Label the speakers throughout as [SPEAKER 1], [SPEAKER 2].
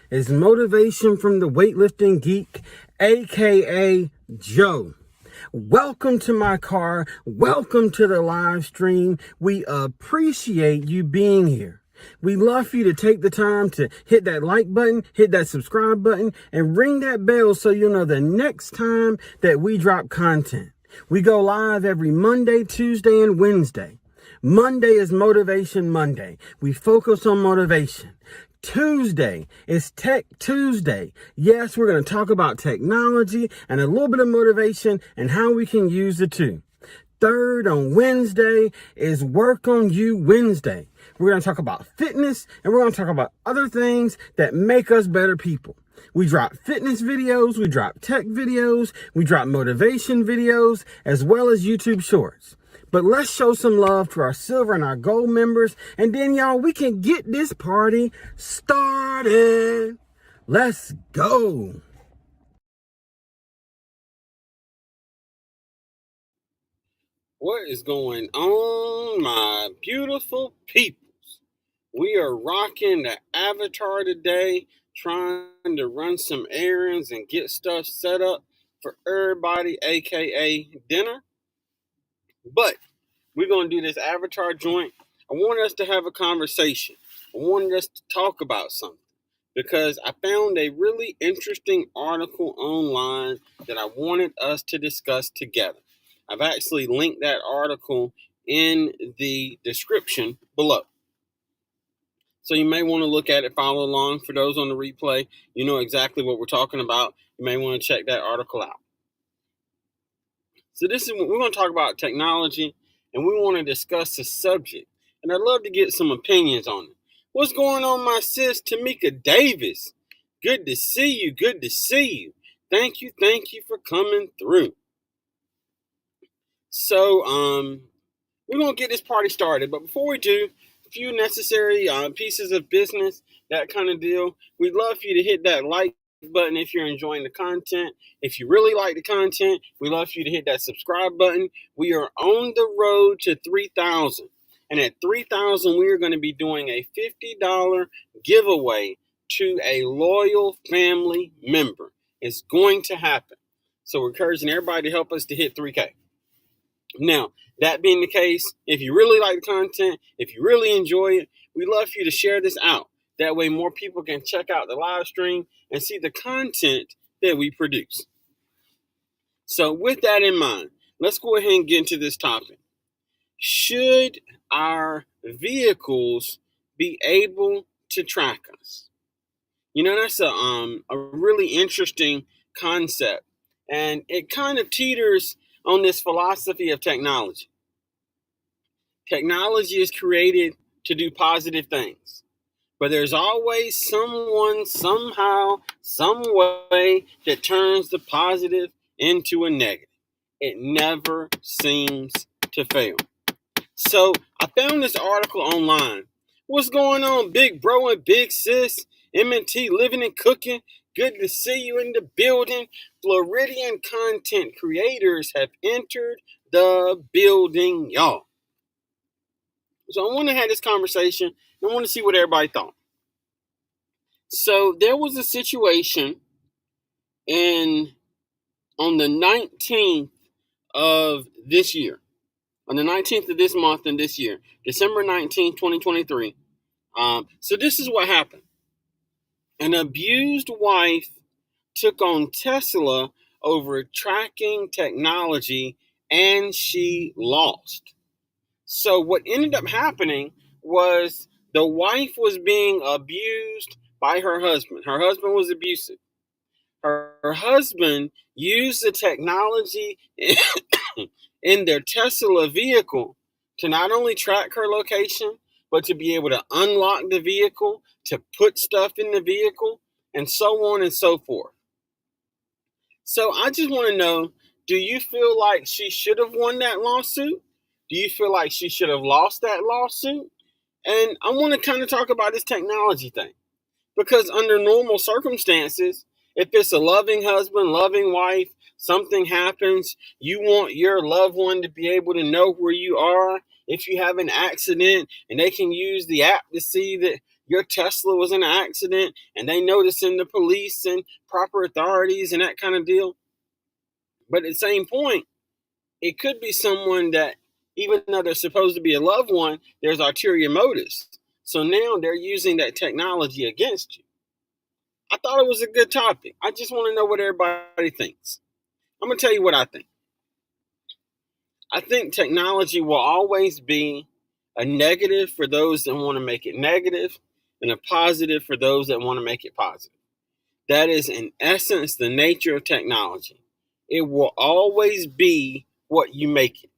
[SPEAKER 1] is motivation from the weightlifting geek, aka Joe. Welcome to my car. Welcome to the live stream. We appreciate you being here. We love for you to take the time to hit that like button, hit that subscribe button, and ring that bell so you'll know the next time that we drop content. We go live every Monday, Tuesday, and Wednesday. Monday is Motivation Monday. We focus on motivation. Tuesday is Tech Tuesday. Yes, we're going to talk about technology and a little bit of motivation and how we can use the two. Third, on Wednesday, is Work on You Wednesday. We're going to talk about fitness and we're going to talk about other things that make us better people. We drop fitness videos, we drop tech videos, we drop motivation videos, as well as YouTube shorts. But let's show some love to our silver and our gold members. And then, y'all, we can get this party started. Let's go. What is going on, my beautiful peoples? We are rocking the avatar today, trying to run some errands and get stuff set up for everybody, aka dinner. But we're going to do this avatar joint. I want us to have a conversation. I wanted us to talk about something because I found a really interesting article online that I wanted us to discuss together. I've actually linked that article in the description below. So you may want to look at it, follow along. For those on the replay, you know exactly what we're talking about. You may want to check that article out. So we're going to talk about technology, and we want to discuss the subject. And I'd love to get some opinions on it. What's going on, my sis, Tamika Davis? Good to see you. Good to see you. Thank you for coming through. So, we're going to get this party started. But before we do, a few necessary pieces of business, that kind of deal. We'd love for you to hit that like button if you're enjoying the content. If you really like the content, we love for you to hit that subscribe button. We are on the road to 3,000. And at 3,000, we are going to be doing a $50 giveaway to a loyal family member. It's going to happen. So we're encouraging everybody to help us to hit 3K. Now, that being the case, if you really like the content, if you really enjoy it, we'd love for you to share this out. That way more people can check out the live stream and see the content that we produce. So with that in mind, let's go ahead and get into this topic. Should our vehicles be able to track us? You know, that's a really interesting concept. And it kind of teeters on this philosophy of technology. Technology is created to do positive things. But there's always someone, somehow, some way that turns the positive into a negative. It never seems to fail. So I found this article online. What's going on, big bro and big sis? M&T living and cooking. Good to see you in the building. Floridian content creators have entered the building, y'all. So I want to have this conversation. I want to see what everybody thought. So there was a situation on the 19th of this year, on the 19th of this month and this year, December 19th, 2023. So this is what happened. An abused wife took on Tesla over tracking technology and she lost. So what ended up happening was the wife was being abused by her husband. Her husband was abusive. Her husband used the technology in their Tesla vehicle to not only track her location, but to be able to unlock the vehicle, to put stuff in the vehicle, and so on and so forth. So I just want to know, do you feel like she should have won that lawsuit? Do you feel like she should have lost that lawsuit? And I want to kind of talk about this technology thing. Because under normal circumstances, if it's a loving husband, loving wife, something happens, you want your loved one to be able to know where you are. If you have an accident and they can use the app to see that your Tesla was in an accident and they noticing the police and proper authorities and that kind of deal. But at the same point, it could be someone that, even though they're supposed to be a loved one, there's ulterior motives. So now they're using that technology against you. I thought it was a good topic. I just want to know what everybody thinks. I'm going to tell you what I think. I think technology will always be a negative for those that want to make it negative and a positive for those that want to make it positive. That is, in essence, the nature of technology. It will always be what you make it.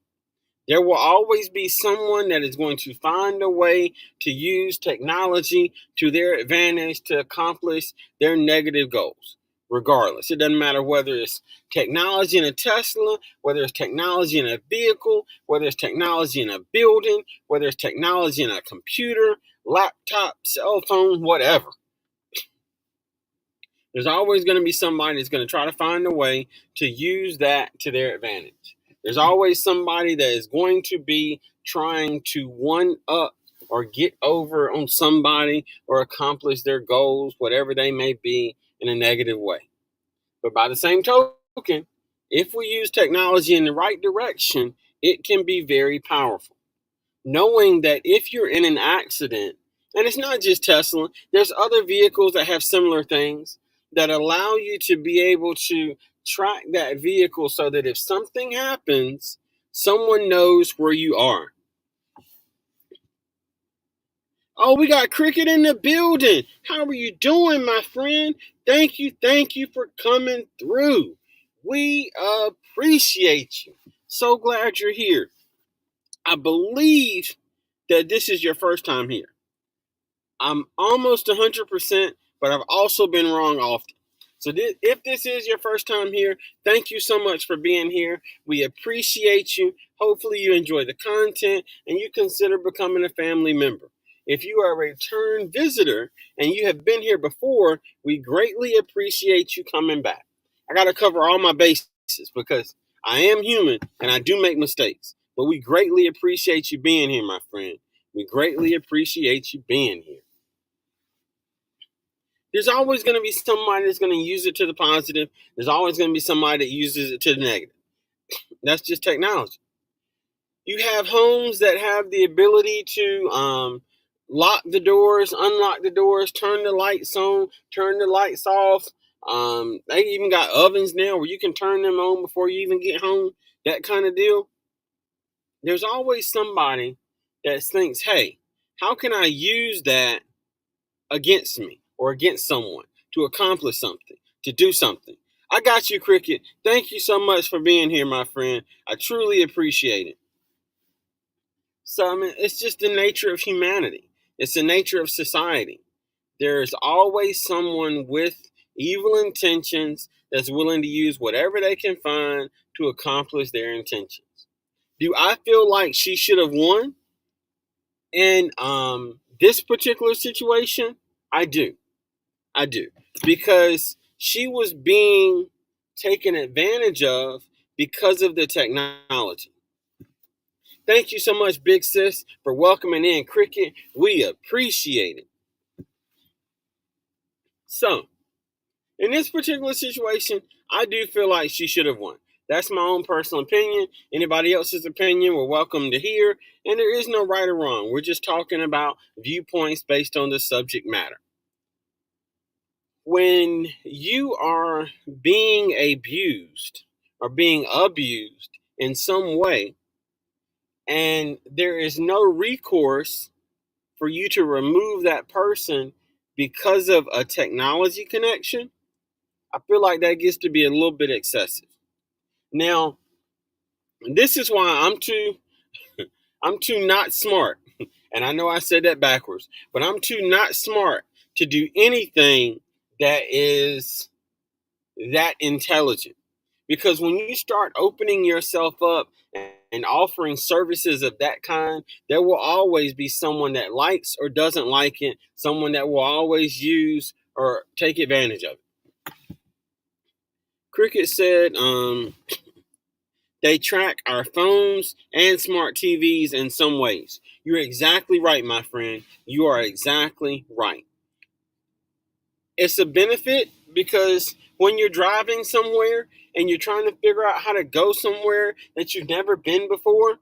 [SPEAKER 1] There will always be someone that is going to find a way to use technology to their advantage to accomplish their negative goals, regardless. It doesn't matter whether it's technology in a Tesla, whether it's technology in a vehicle, whether it's technology in a building, whether it's technology in a computer, laptop, cell phone, whatever. There's always going to be somebody that's going to try to find a way to use that to their advantage. There's always somebody that is going to be trying to one up or get over on somebody or accomplish their goals, whatever they may be, in a negative way. But by the same token, if we use technology in the right direction, it can be very powerful. Knowing that if you're in an accident, and it's not just Tesla, there's other vehicles that have similar things that allow you to be able to track that vehicle so that if something happens, someone knows where you are. Oh, we got Cricket in the building. How are you doing, my friend? Thank you for coming through. We appreciate you. So glad you're here. I believe that this is your first time here. I'm almost 100%, but I've also been wrong often. So if this is your first time here, thank you so much for being here. We appreciate you. Hopefully you enjoy the content and you consider becoming a family member. If you are a return visitor and you have been here before, we greatly appreciate you coming back. I got to cover all my bases because I am human and I do make mistakes. But we greatly appreciate you being here, my friend. We greatly appreciate you being here. There's always going to be somebody that's going to use it to the positive. There's always going to be somebody that uses it to the negative. That's just technology. You have homes that have the ability to lock the doors, unlock the doors, turn the lights on, turn the lights off. They even got ovens now where you can turn them on before you even get home. That kind of deal. There's always somebody that thinks, hey, how can I use that against me or against someone to accomplish something, to do something? I got you, Cricket. Thank you so much for being here, my friend. I truly appreciate it. So, I mean, it's just the nature of humanity. It's the nature of society. There's always someone with evil intentions that's willing to use whatever they can find to accomplish their intentions. Do I feel like she should have won in this particular situation? I do. Because she was being taken advantage of because of the technology. Thank you so much, big sis, for welcoming in Cricket. We appreciate it. So, in this particular situation, I do feel like she should have won. That's my own personal opinion. Anybody else's opinion, we're welcome to hear. And there is no right or wrong. We're just talking about viewpoints based on the subject matter. When you are being abused or being abused in some way, and there is no recourse for you to remove that person because of a technology connection, I feel like that gets to be a little bit excessive. Now, this is why I'm too not smart. And I know I said that backwards, but I'm too not smart to do anything that is that intelligent. Because when you start opening yourself up and offering services of that kind, there will always be someone that likes or doesn't like it, someone that will always use or take advantage of it. Cricket said, They track our phones and smart TVs in some ways. You're exactly right, my friend. You are exactly right. It's a benefit because when you're driving somewhere and you're trying to figure out how to go somewhere that you've never been before,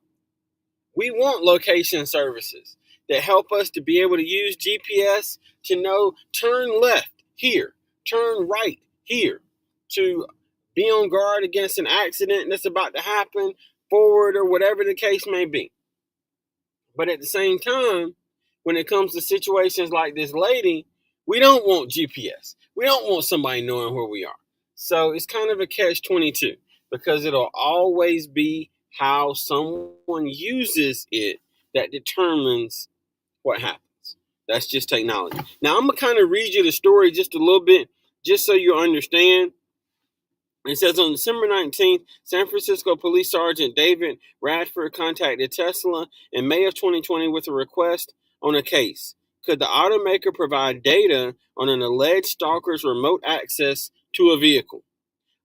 [SPEAKER 1] we want location services that help us to be able to use GPS to know turn left here, turn right here, to be on guard against an accident that's about to happen, forward, or whatever the case may be. But at the same time, when it comes to situations like this lady, we don't want GPS. We don't want somebody knowing where we are. So it's kind of a catch-22 because it'll always be how someone uses it that determines what happens. That's just technology. Now, I'm going to kind of read you the story just a little bit, just so you understand. It says on December 19th, San Francisco Police Sergeant David Radford contacted Tesla in May of 2020 with a request on a case. Could the automaker provide data on an alleged stalker's remote access to a vehicle?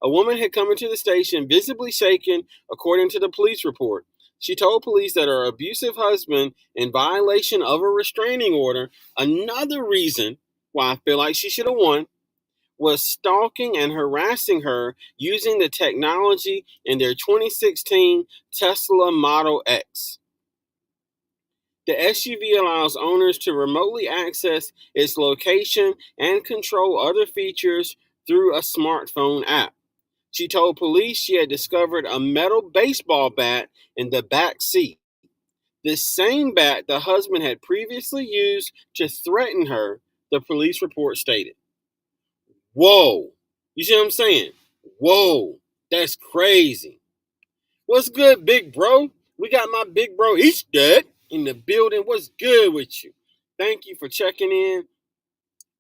[SPEAKER 1] A woman had come into the station visibly shaken, according to the police report. She told police that her abusive husband, in violation of a restraining order, another reason why I feel like she should have won, was stalking and harassing her using the technology in their 2016 Tesla Model X. The SUV allows owners to remotely access its location and control other features through a smartphone app. She told police she had discovered a metal baseball bat in the back seat. The same bat the husband had previously used to threaten her, the police report stated. Whoa. You see what I'm saying? Whoa. That's crazy. What's good, big bro? We got my big bro Eastad in the building. What's good with you? Thank you for checking in.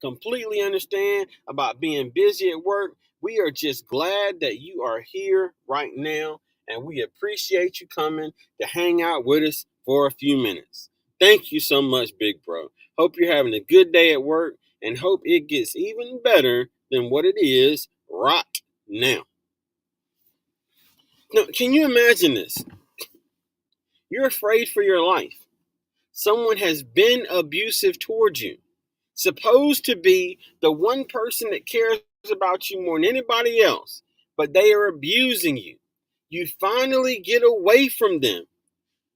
[SPEAKER 1] Completely understand about being busy at work. We are just glad that you are here right now, and we appreciate you coming to hang out with us for a few minutes. Thank you so much, big bro. Hope you're having a good day at work, and hope it gets even better than what it is right now. Now, can you imagine this? You're afraid for your life. Someone has been abusive towards you, supposed to be the one person that cares about you more than anybody else, but they are abusing you. You finally get away from them,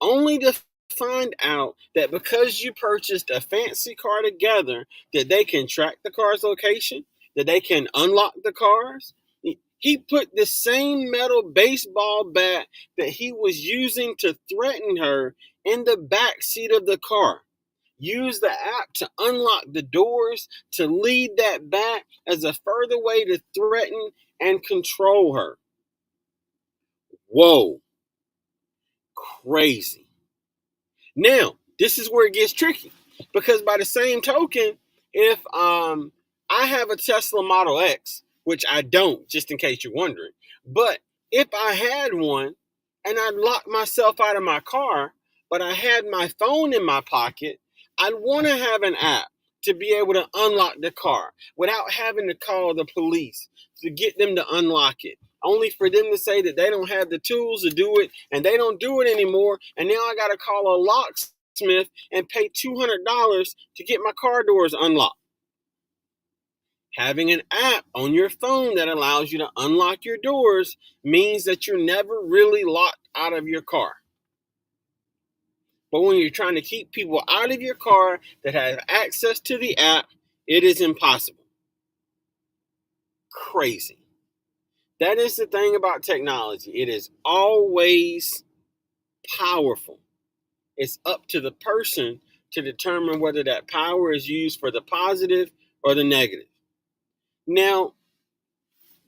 [SPEAKER 1] only to find out that because you purchased a fancy car together, that they can track the car's location, that they can unlock the cars. He put the same metal baseball bat that he was using to threaten her in the back seat of the car. Use the app to unlock the doors, to lead that bat as a further way to threaten and control her. Whoa, crazy. Now, this is where it gets tricky because by the same token, if I have a Tesla Model X, which I don't, just in case you're wondering, but if I had one and I locked myself out of my car, but I had my phone in my pocket, I'd want to have an app to be able to unlock the car without having to call the police to get them to unlock it, only for them to say that they don't have the tools to do it and they don't do it anymore. And now I got to call a locksmith and pay $200 to get my car doors unlocked. Having an app on your phone that allows you to unlock your doors means that you're never really locked out of your car. But when you're trying to keep people out of your car that have access to the app, it is impossible. Crazy. That is the thing about technology. It is always powerful. It's up to the person to determine whether that power is used for the positive or the negative. Now,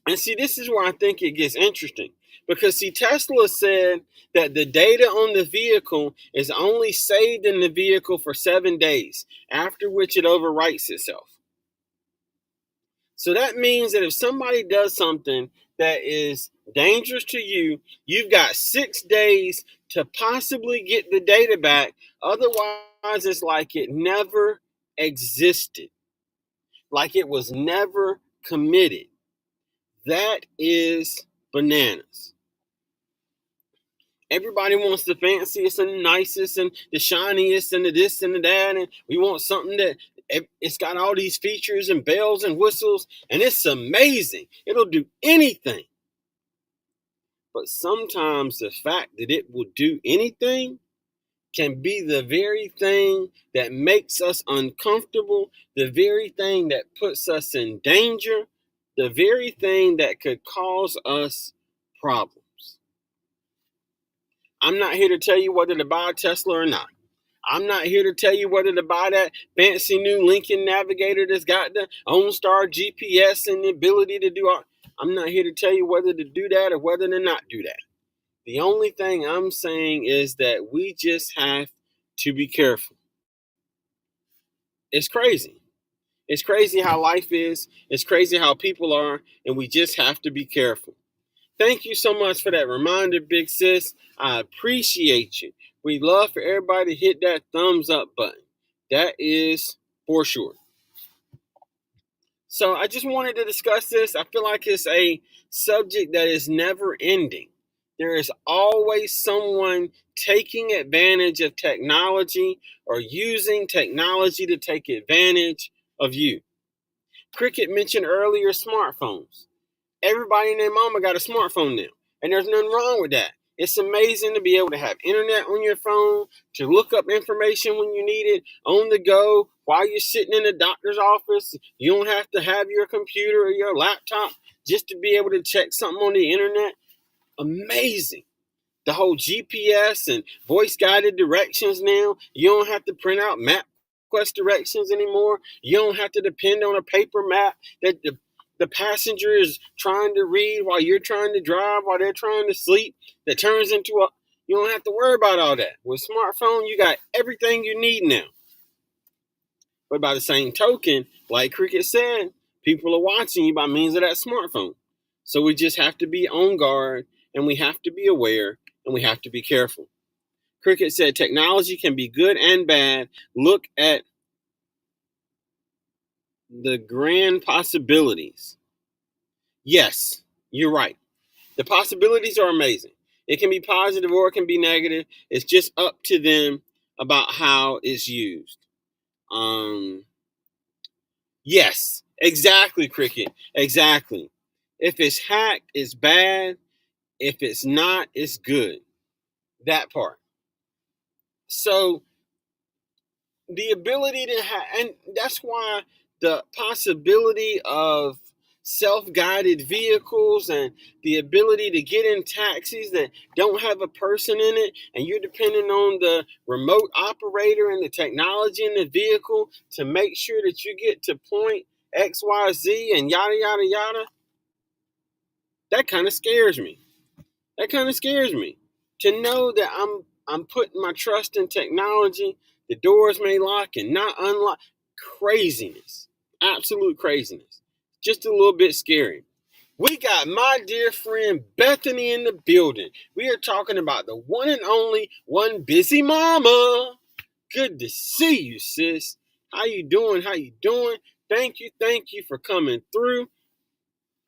[SPEAKER 1] and see, this is where I think it gets interesting. Because, see, Tesla said that the data on the vehicle is only saved in the vehicle for 7 days, after which it overwrites itself. So that means that if somebody does something that is dangerous to you, you've got 6 days to possibly get the data back. Otherwise, it's like it never existed, like it was never committed. That is bananas. Everybody wants the fanciest and the nicest and the shiniest and the this and the that. And we want something that it's got all these features and bells and whistles. And it's amazing. It'll do anything. But sometimes the fact that it will do anything can be the very thing that makes us uncomfortable, the very thing that puts us in danger, the very thing that could cause us problems. I'm not here to tell you whether to buy a Tesla or not. I'm not here to tell you whether to buy that fancy new Lincoln Navigator that's got the OnStar GPS and the ability to do all. I'm not here to tell you whether to do that or whether to not do that. The only thing I'm saying is that we just have to be careful. It's crazy. It's crazy how life is. It's crazy how people are, and we just have to be careful. Thank you so much for that reminder, big sis. I appreciate you. We'd love for everybody to hit that thumbs up button. That is for sure. So I just wanted to discuss this. I feel like it's a subject that is never ending. There is always someone taking advantage of technology or using technology to take advantage of you. Cricket mentioned earlier smartphones. Everybody and their mama got a smartphone now, and there's nothing wrong with that. It's amazing to be able to have internet on your phone, to look up information when you need it on the go while you're sitting in the doctor's office. You don't have to have your computer or your laptop just to be able to check something on the internet. Amazing. The whole GPS and voice guided directions now. You don't have to print out MapQuest directions anymore. You don't have to depend on a paper map that the passenger is trying to read while you're trying to drive, while they're trying to sleep. That turns into a, you don't have to worry about all that. With smartphone, you got everything you need now. But by the same token, like Cricket said, people are watching you by means of that smartphone. So we just have to be on guard, and we have to be aware, and we have to be careful. Cricket said technology can be good and bad. Look at the grand possibilities. Yes, you're right. The possibilities are amazing. It can be positive or it can be negative. It's just up to them about how it's used. Yes, exactly, Cricket. Exactly. If it's hacked, it's bad. If it's not, it's good. That part. So the ability to have, and that's why the possibility of self-guided vehicles and the ability to get in taxis that don't have a person in it, and you're depending on the remote operator and the technology in the vehicle to make sure that you get to point XYZ and yada yada yada. That kind of scares me. That kind of scares me to know that I'm putting my trust in technology. The doors may lock and not unlock. Craziness. Absolute craziness. Just a little bit scary. We got my dear friend Bethany in the building. We are talking about the one and only One Busy Mama. Good to see you, sis. How you doing? How you doing? Thank you for coming through.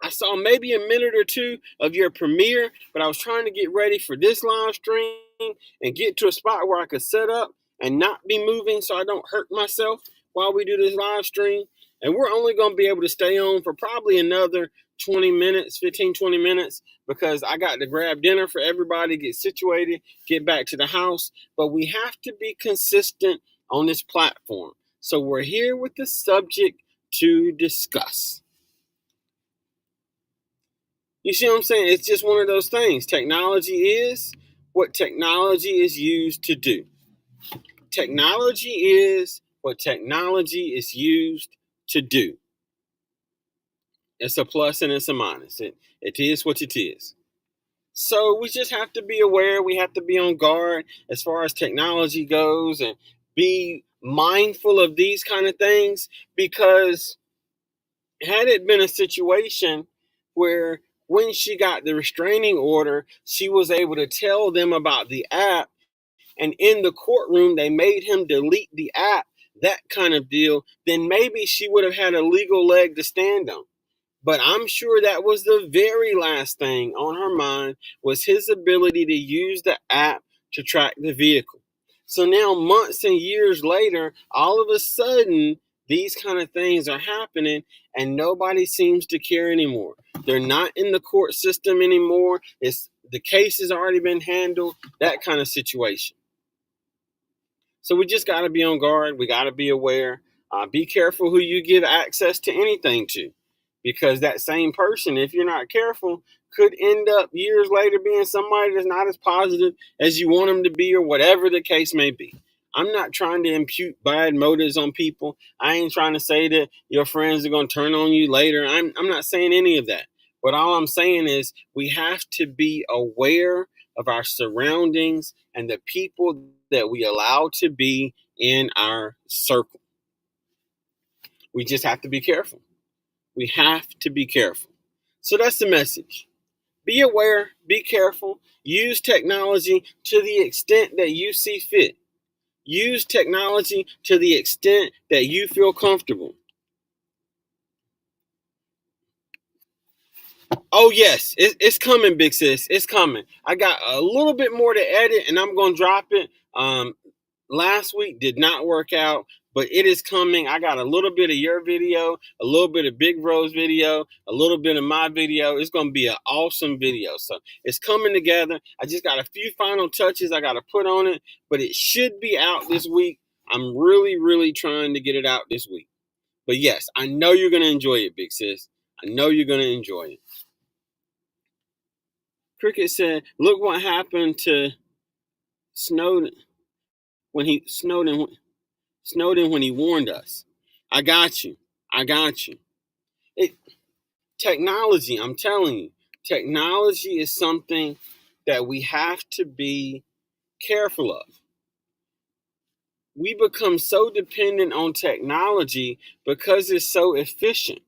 [SPEAKER 1] I saw maybe a minute or two of your premiere, but I was trying to get ready for this live stream and get to a spot where I could set up and not be moving so I don't hurt myself while we do this live stream. And we're only going to be able to stay on for probably another 20 minutes, 15, 20 minutes, because I got to grab dinner for everybody, get situated, get back to the house. But we have to be consistent on this platform. So we're here with the subject to discuss. You see what I'm saying? It's just one of those things. Technology is what technology is used to do. Technology is what technology is used to do. It's a plus and it's a minus. It is what it is. So we just have to be aware. We have to be on guard as far as technology goes and be mindful of these kind of things, because had it been a situation where when she got the restraining order, she was able to tell them about the app, and in the courtroom, they made him delete the app, that kind of deal, then maybe she would have had a legal leg to stand on. But I'm sure that was the very last thing on her mind was his ability to use the app to track the vehicle. So now, months and years later, all of a sudden, these kind of things are happening and nobody seems to care anymore. They're not in the court system anymore. The case has already been handled, that kind of situation. So we just got to be on guard. We got to be aware. Be careful who you give access to anything to, because that same person, if you're not careful, could end up years later being somebody that's not as positive as you want them to be, or whatever the case may be. I'm not trying to impute bad motives on people. I ain't trying to say that your friends are going to turn on you later. I'm not saying any of that. But all I'm saying is we have to be aware of our surroundings and the people that we allow to be in our circle. We just have to be careful. We have to be careful. So that's the message. Be aware, be careful, use technology to the extent that you see fit. Use technology to the extent that you feel comfortable. Oh, yes, it's coming, big sis. It's coming. I got a little bit more to edit and I'm going to drop it. Last week did not work out, but it is coming. I got a little bit of your video, a little bit of Big Bro's video, a little bit of my video. It's going to be an awesome video. So it's coming together. I just got a few final touches I got to put on it, but it should be out this week. I'm really, really trying to get it out this week. But yes, I know you're going to enjoy it, big sis. I know you're going to enjoy it. Cricket said, look what happened to Snowden when he Snowden when he warned us. I got you. I got you. It Technology, I'm telling you, technology is something that we have to be careful of. We become so dependent on technology because it's so efficient.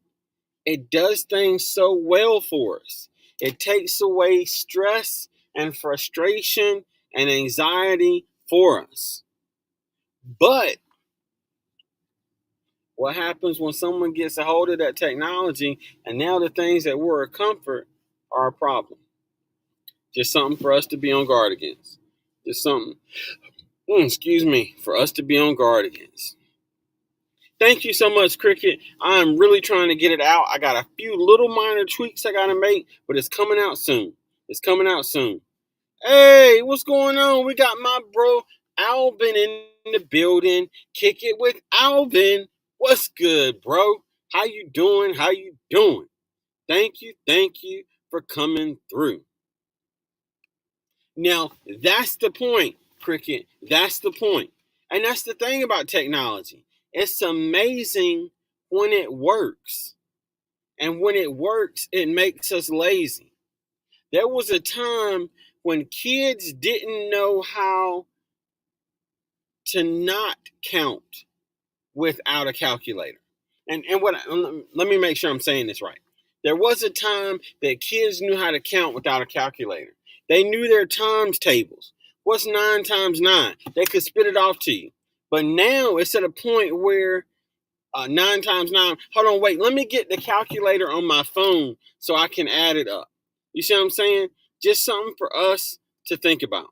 [SPEAKER 1] It does things so well for us. It takes away stress and frustration and anxiety for us. But what happens when someone gets a hold of that technology and now the things that were a comfort are a problem? Just something for us to be on guard against. Just something, excuse me, for us to be on guard against. Thank you so much, Cricket. I'm really trying to get it out. I got a few little minor tweaks I got to make, but it's coming out soon. It's coming out soon. Hey, what's going on? We got my bro Alvin in the building. Kick it with Alvin. What's good, bro? How you doing? How you doing? Thank you for coming through. Now, that's the point, Cricket. That's the point. And that's the thing about technology. It's amazing when it works. And when it works, it makes us lazy. There was a time when kids didn't know how to not count without a calculator. Let me make sure I'm saying this right. There was a time that kids knew how to count without a calculator. They knew their times tables. What's 9 times 9? They could spit it off to you. But now it's at a point where 9 times 9. Hold on, wait. Let me get the calculator on my phone so I can add it up. You see what I'm saying? Just something for us to think about.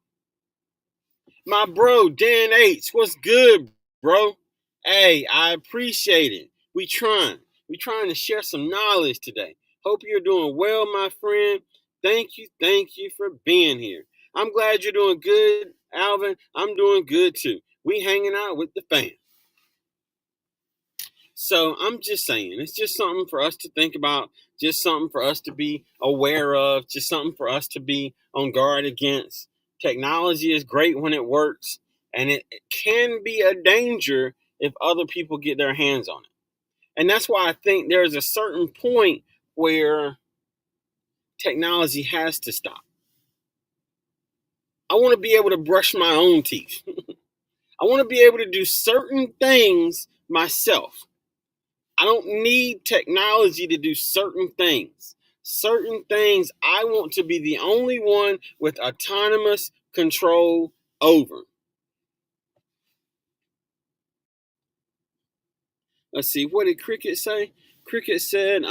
[SPEAKER 1] My bro, Dan H, what's good, bro? Hey, I appreciate it. We trying. We trying to share some knowledge today. Hope you're doing well, my friend. Thank you for being here. I'm glad you're doing good, Alvin. I'm doing good too. We hanging out with the fam. So I'm just saying, it's just something for us to think about, just something for us to be aware of, just something for us to be on guard against. Technology is great when it works, and it can be a danger if other people get their hands on it. And that's why I think there's a certain point where technology has to stop. I want to be able to brush my own teeth. I want to be able to do certain things myself. I don't need technology to do certain things. Certain things I want to be the only one with autonomous control over. Let's see, what did Cricket say? Cricket said,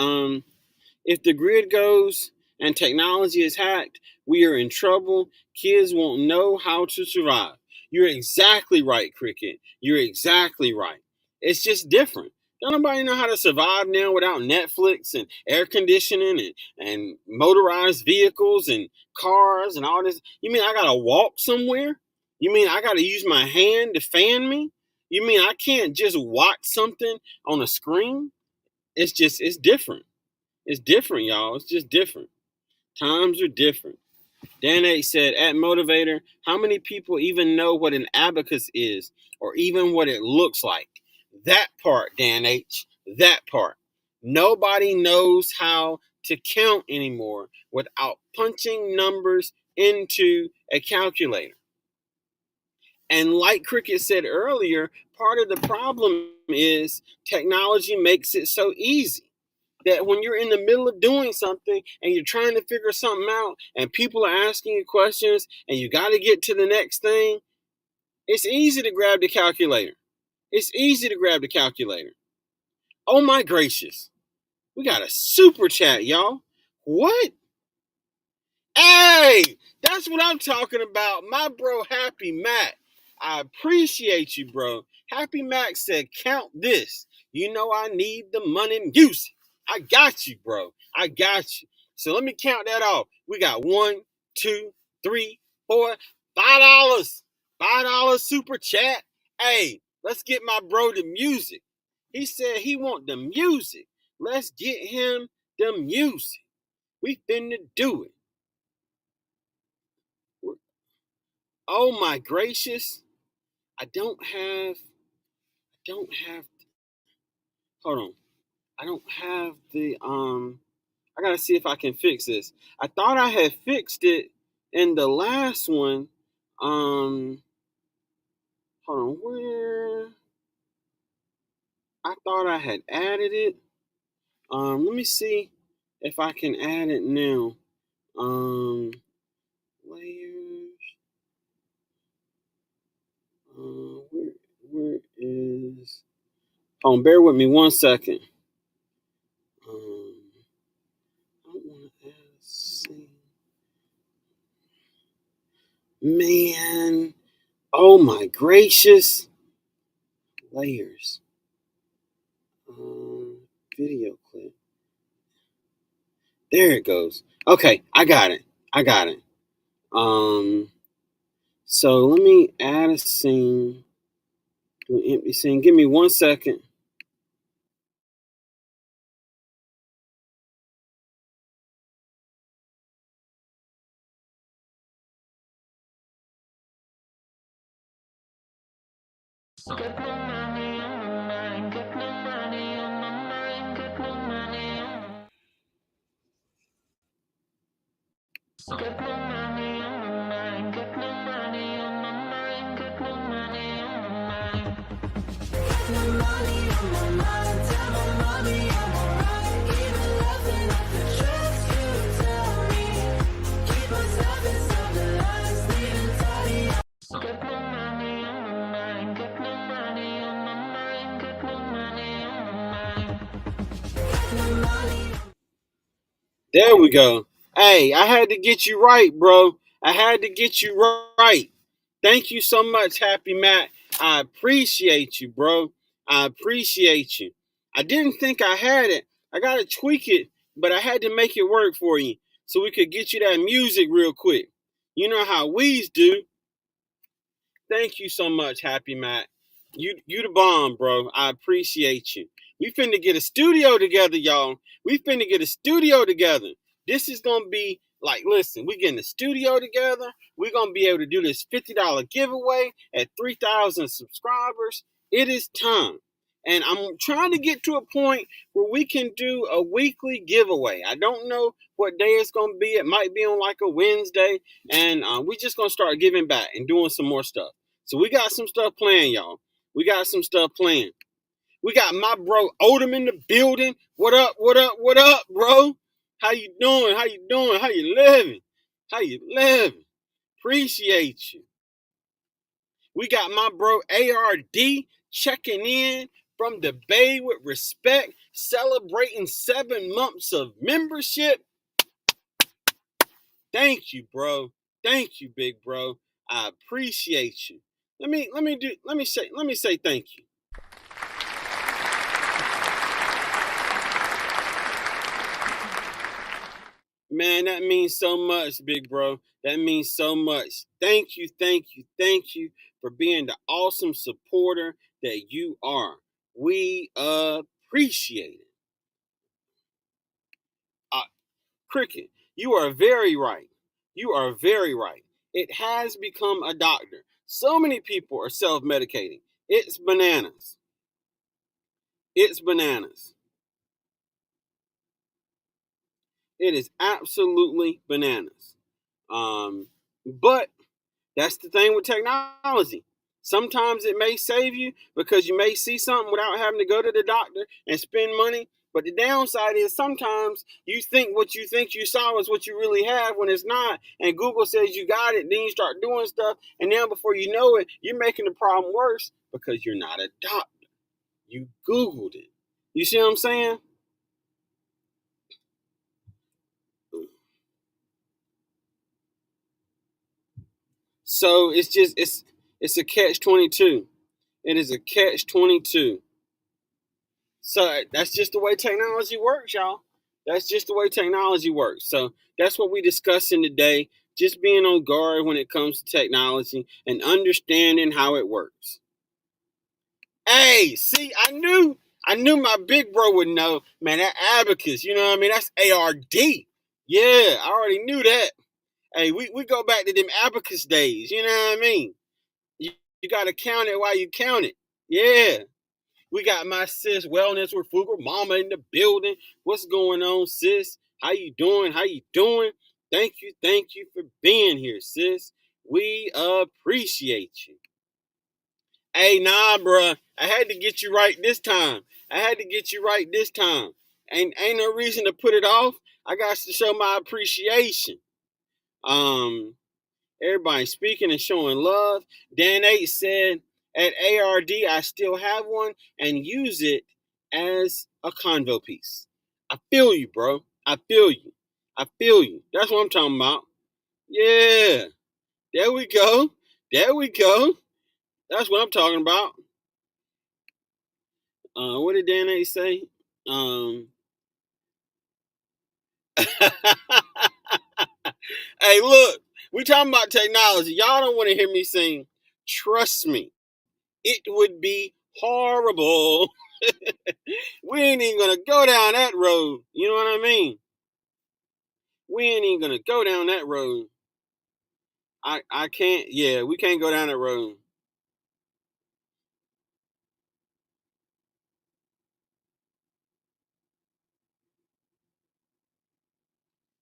[SPEAKER 1] If the grid goes and technology is hacked, we are in trouble. Kids won't know how to survive. You're exactly right, Cricket. You're exactly right. It's just different. Don't nobody know how to survive now without Netflix and air conditioning and motorized vehicles and cars and all this. You mean I gotta walk somewhere? You mean I gotta use my hand to fan me? You mean I can't just watch something on a screen? It's different. It's different, y'all. It's just different. Times are different. Dan H said, at Motivator, how many people even know what an abacus is or even what it looks like? That part, Dan H. That part. Nobody knows how to count anymore without punching numbers into a calculator. And like Cricket said earlier, part of the problem is technology makes it so easy that when you're in the middle of doing something and you're trying to figure something out and people are asking you questions and you got to get to the next thing, it's easy to grab the calculator. It's easy to grab the calculator. Oh my gracious. We got a super chat, y'all. What? Hey, that's what I'm talking about. My bro, Happy Mac. I appreciate you, bro. Happy Mac said, count this. You know I need the money music. I got you, bro. I got you. So let me count that off. We got 1, 2, 3, 4, $5. $5 super chat. Hey, let's get my bro the music. He said he want the music. Let's get him the music. We finna do it. Oh my gracious. I don't have, hold on. I don't have I gotta see if I can fix this. I thought I had fixed it in the last one. Um, hold on, where? I thought I had added it. Let me see if I can add it now. Layers. Where is? Hold on, bear with me 1 second. I don't want to add a scene. Man, oh my gracious. Layers. Video clip. There it goes. Okay, I got it. So let me add a scene. Do an empty scene. Give me 1 second. Get my money on my mind. Get my money on my mind. Get my money on my mind. Get my money on my mind. Get my money on my mind. Get my money on my mind. Get my money on my mind. Tell my mommy I'm alright. Even laughing at the tricks you tell me. Keep myself inside the lines. Leaving tidy. Get my money on my mind. Get my money on my mind. Get my money on my mind. Get my money. There we go. Hey, I had to get you right, bro. I had to get you right. Thank you so much, Happy Matt. I appreciate you, bro. I appreciate you. I didn't think I had it. I got to tweak it, but I had to make it work for you so we could get you that music real quick. You know how we's do. Thank you so much, Happy Matt. You the bomb, bro. I appreciate you. We finna get a studio together, y'all. We finna get a studio together. This is gonna be like, listen, we getting a studio together. We're gonna be able to do this $50 giveaway at 3,000 subscribers. It is time. And I'm trying to get to a point where we can do a weekly giveaway. I don't know what day it's gonna be. It might be on like a Wednesday. And we're just gonna start giving back and doing some more stuff. So we got some stuff playing, y'all. We got some stuff playing. We got my bro Odom in the building. What up, what up, what up, bro? How you doing? How you doing? How you living? How you living? Appreciate you. We got my bro ARD checking in. from the Bay with Respect, celebrating 7 months of membership. Thank you, bro. Thank you, big bro. I appreciate you. Let me say thank you. Man, that means so much, big bro. That means so much. Thank you, thank you, thank you for being the awesome supporter that you are. We appreciate it. Cricket, you are very right. You are very right. It has become a doctor. So many people are self-medicating. It's bananas. It's bananas. It is absolutely bananas. But that's the thing with technology. Sometimes it may save you because you may see something without having to go to the doctor and spend money. But the downside is sometimes you think what you think you saw is what you really have when it's not. And Google says you got it. Then you start doing stuff. And now before you know it, you're making the problem worse because you're not a doctor. You Googled it. You see what I'm saying? So it's a catch-22. It is a catch-22. So that's just the way technology works, y'all. That's just the way technology works. So that's what we discussing today. Just being on guard when it comes to technology and understanding how it works. Hey, see, I knew my big bro would know. Man, that abacus, you know what I mean? That's ARD. Yeah, I already knew that. Hey, we go back to them abacus days, you know what I mean? You gotta count it while you count it. Yeah. We got my sis Wellness with Frugal Mama in the building. What's going on, sis? How you doing? How you doing? Thank you for being here, sis. We appreciate you. Hey, nah, bruh. I had to get you right this time. I had to get you right this time. Ain't no reason to put it off. I got to show my appreciation. Everybody speaking and showing love. Dan H said, at ARD, I still have one and use it as a convo piece. I feel you, bro. I feel you. I feel you. That's what I'm talking about. Yeah. There we go. There we go. That's what I'm talking about. What did Dan H say? Hey, look, we talking about technology. Y'all don't want to hear me sing. Trust me, it would be horrible. We ain't even gonna go down that road. You know what I mean? We ain't even gonna go down that road. I can't. Yeah, we can't go down that road.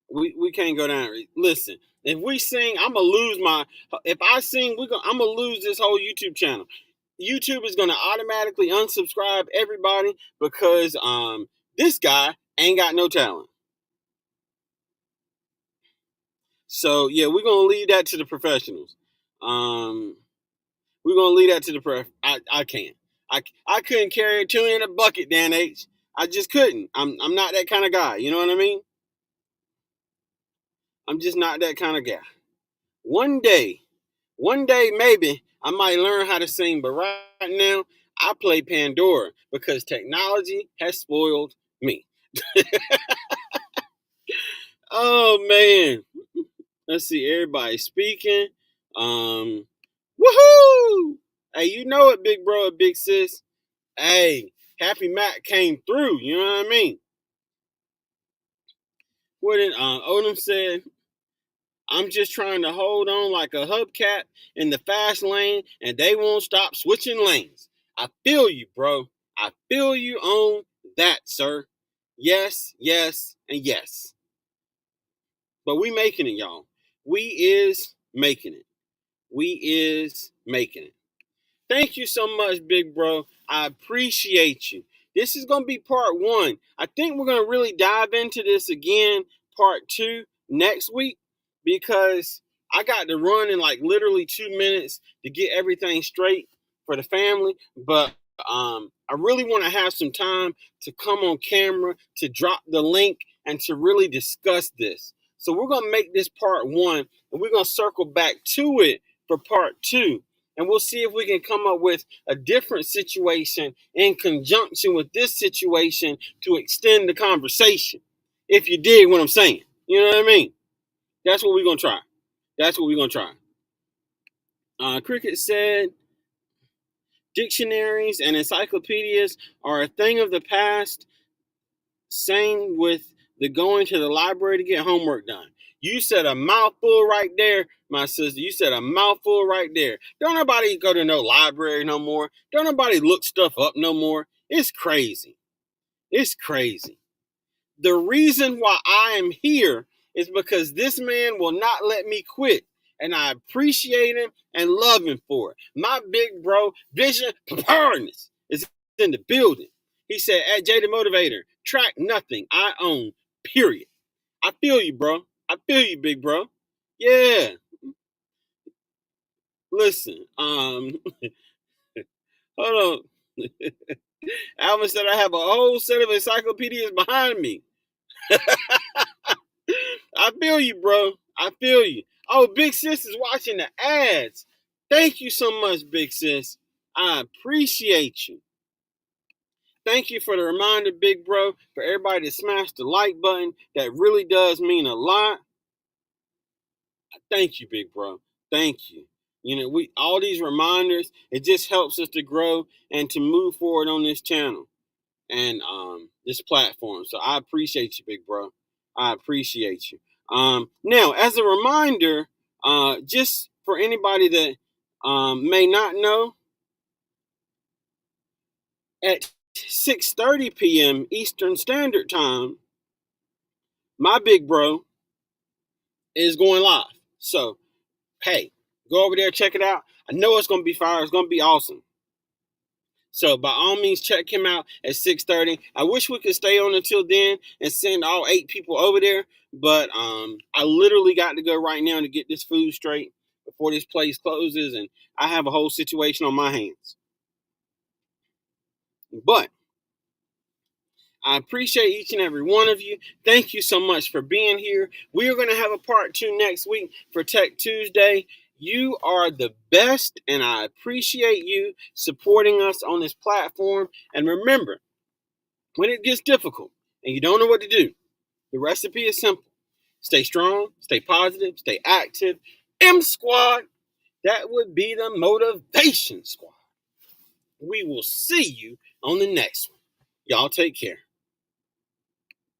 [SPEAKER 1] We can't go down. Listen, if we sing, I'm gonna lose my. If I sing, I'm gonna lose this whole YouTube channel. YouTube is gonna automatically unsubscribe everybody because this guy ain't got no talent. So yeah, we're gonna leave that to the professionals. We're gonna leave that to the pref. I can't. I couldn't carry a tune in a bucket, Dan H. I just couldn't. I'm not that kind of guy. You know what I mean? I'm just not that kind of guy. One day, maybe I might learn how to sing, but right now I play Pandora because technology has spoiled me. Oh man. Let's see, everybody speaking. Woohoo! Hey, you know it, big bro, big sis. Hey, Happy Mac came through. You know what I mean? What did Odom said? I'm just trying to hold on like a hubcap in the fast lane, and they won't stop switching lanes. I feel you, bro. I feel you on that, sir. Yes, yes, and yes. But we making it, y'all. We is making it. We is making it. Thank you so much, big bro. I appreciate you. This is going to be part 1. I think we're going to really dive into this again, part 2, next week, because I got to run in like literally 2 minutes to get everything straight for the family. But I really want to have some time to come on camera, to drop the link, and to really discuss this. So we're going to make this part one, and we're going to circle back to it for part two. And we'll see if we can come up with a different situation in conjunction with this situation to extend the conversation. If you dig what I'm saying. You know what I mean? That's what we're going to try. That's what we're going to try. Cricket said, dictionaries and encyclopedias are a thing of the past. Same with the going to the library to get homework done. You said a mouthful right there, my sister. You said a mouthful right there. Don't nobody go to no library no more. Don't nobody look stuff up no more. It's crazy. It's crazy. The reason why I am here is because this man will not let me quit. And I appreciate him and love him for it. My big bro, Vision Preparedness, is in the building. He said, at Jay the Motivator, track nothing I own, period. I feel you, bro. I feel you, big bro. Yeah. Listen, hold on. Alvin said I have a whole set of encyclopedias behind me. I feel you, bro. I feel you. Oh, Big Sis is watching the ads. Thank you so much, Big Sis. I appreciate you. Thank you for the reminder, big bro, for everybody to smash the like button. That really does mean a lot. Thank you, big bro. Thank you. You know, we all these reminders, it just helps us to grow and to move forward on this channel and this platform. So I appreciate you, big bro. I appreciate you. Now, as a reminder, just for anybody that may not know, at 6:30 p.m. Eastern Standard Time, my big bro is going live. So, hey, go over there, check it out. I know it's going to be fire. It's going to be awesome. So by all means, check him out at 6:30. I wish we could stay on until then and send all 8 people over there. But I literally got to go right now to get this food straight before this place closes. And I have a whole situation on my hands. But I appreciate each and every one of you. Thank you so much for being here. We are going to have a part 2 next week for Tech Tuesday. You are the best, and I appreciate you supporting us on this platform. And remember, when it gets difficult and you don't know what to do, the recipe is simple. Stay strong, stay positive, stay active. M Squad, that would be the Motivation Squad. We will see you on the next one. Y'all take care.